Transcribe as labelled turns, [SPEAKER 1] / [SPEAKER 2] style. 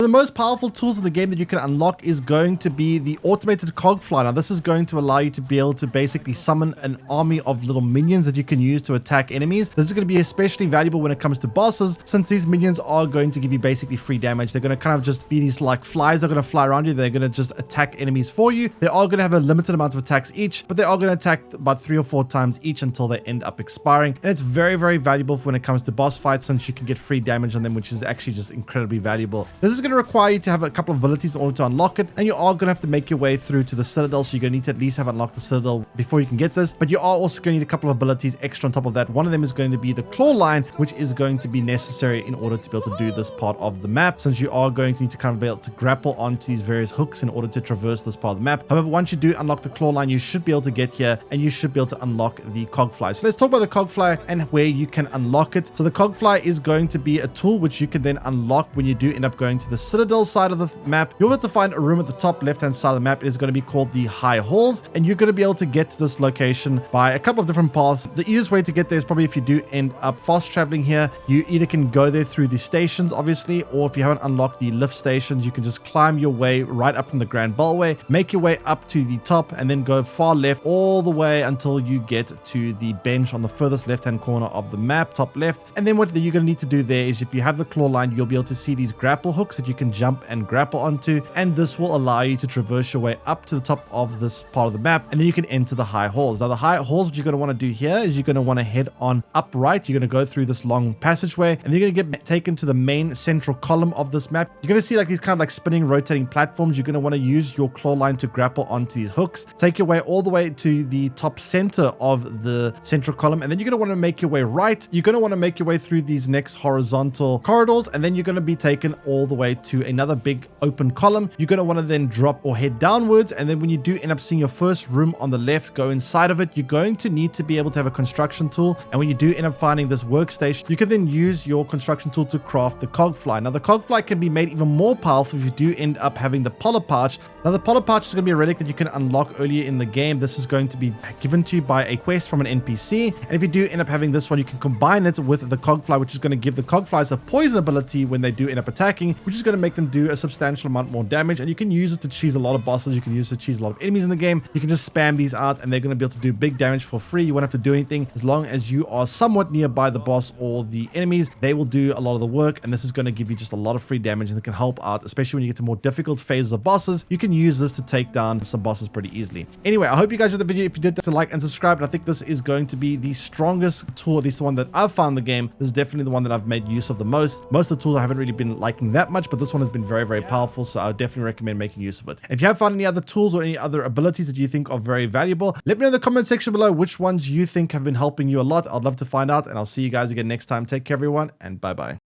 [SPEAKER 1] The most powerful tools in the game that you can unlock is going to be the automated Cog Fly. Now, this is going to allow you to be able to basically summon an army of little minions that you can use to attack enemies. This is going to be especially valuable when it comes to bosses, since these minions are going to give you basically free damage. They're going to kind of just be these like flies that are going to fly around you. They're going to just attack enemies for you. They are going to have a limited amount of attacks each, but they are going to attack about 3 or 4 times each until they end up expiring. And it's very, very valuable when it comes to boss fights, since you can get free damage on them, which is actually just incredibly valuable. This is going to require you to have a couple of abilities in order to unlock it, and you are going to have to make your way through to the Citadel, so you're going to need to at least have unlocked the Citadel before you can get this. But you are also going to need a couple of abilities extra on top of that. One of them is going to be the claw line, which is going to be necessary in order to be able to do this part of the map, since you are going to need to kind of be able to grapple onto these various hooks in order to traverse this part of the map. However, once you do unlock the claw line, you should be able to get here and you should be able to unlock the Cog Fly. So let's talk about the Cog Fly and where you can unlock it. So the Cog Fly is going to be a tool which you can then unlock when you do end up going to the Citadel side of the map. You'll be able to find a room at the top left hand side of the map. It is going to be called the High Halls, and you're going to be able to get to this location by a couple of different paths. The easiest way to get there is probably if you do end up fast traveling here. You either can go there through the stations, obviously, or if you haven't unlocked the lift stations, you can just climb your way right up from the Grand Bellway, make your way up to the top, and then go far left all the way until you get to the bench on the furthest left hand corner of the map, top left. And then what you're going to need to do there is, if you have the claw line, you'll be able to see these grapple hooks that you can jump and grapple onto, and this will allow you to traverse your way up to the top of this part of the map, and then you can enter the High Halls. Now, the High Halls, what you're going to want to do here is you're going to want to head on up right. You're going to go through this long passageway, and you're going to get taken to the main central column of this map. You're going to see like these kind of like spinning, rotating platforms. You're going to want to use your claw line to grapple onto these hooks. Take your way all the way to the top center of the central column, and then you're going to want to make your way right. You're going to want to make your way through these next horizontal corridors, and then you're going to be taken all the way to another big open column. You're going to want to then drop or head downwards, and then when you do end up seeing your first room on the left, go inside of it. You're going to need to be able to have a construction tool, and when you do end up finding this workstation, you can then use your construction tool to craft the Cog Fly. Now, the Cog Fly can be made even more powerful if you do end up having the Polar Pouch. Now, the Polar Pouch is going to be a relic that you can unlock earlier in the game. This is going to be given to you by a quest from an NPC, and if you do end up having this one, you can combine it with the Cog Fly, which is going to give the Cog Flies a poison ability when they do end up attacking, which is going to make them do a substantial amount more damage. And you can use it to cheese a lot of bosses. You can use it to cheese a lot of enemies in the game. You can just spam these out, and they're going to be able to do big damage for free. You won't have to do anything. As long as you are somewhat nearby the boss or the enemies, they will do a lot of the work, and this is going to give you just a lot of free damage, and it can help out, especially when you get to more difficult phases of bosses. You can use this to take down some bosses pretty easily. Anyway, I hope you guys enjoyed the video. If you did, to like and subscribe. And I think this is going to be the strongest tool, at least the one that I've found in the game. This is definitely the one that I've made use of the most. Most of the tools I haven't really been liking that much, but this one has been very, very powerful, so I would definitely recommend making use of it. If you have found any other tools or any other abilities that you think are very valuable, let me know in the comment section below which ones you think have been helping you a lot. I'd love to find out, and I'll see you guys again next time. Take care, everyone, and bye-bye.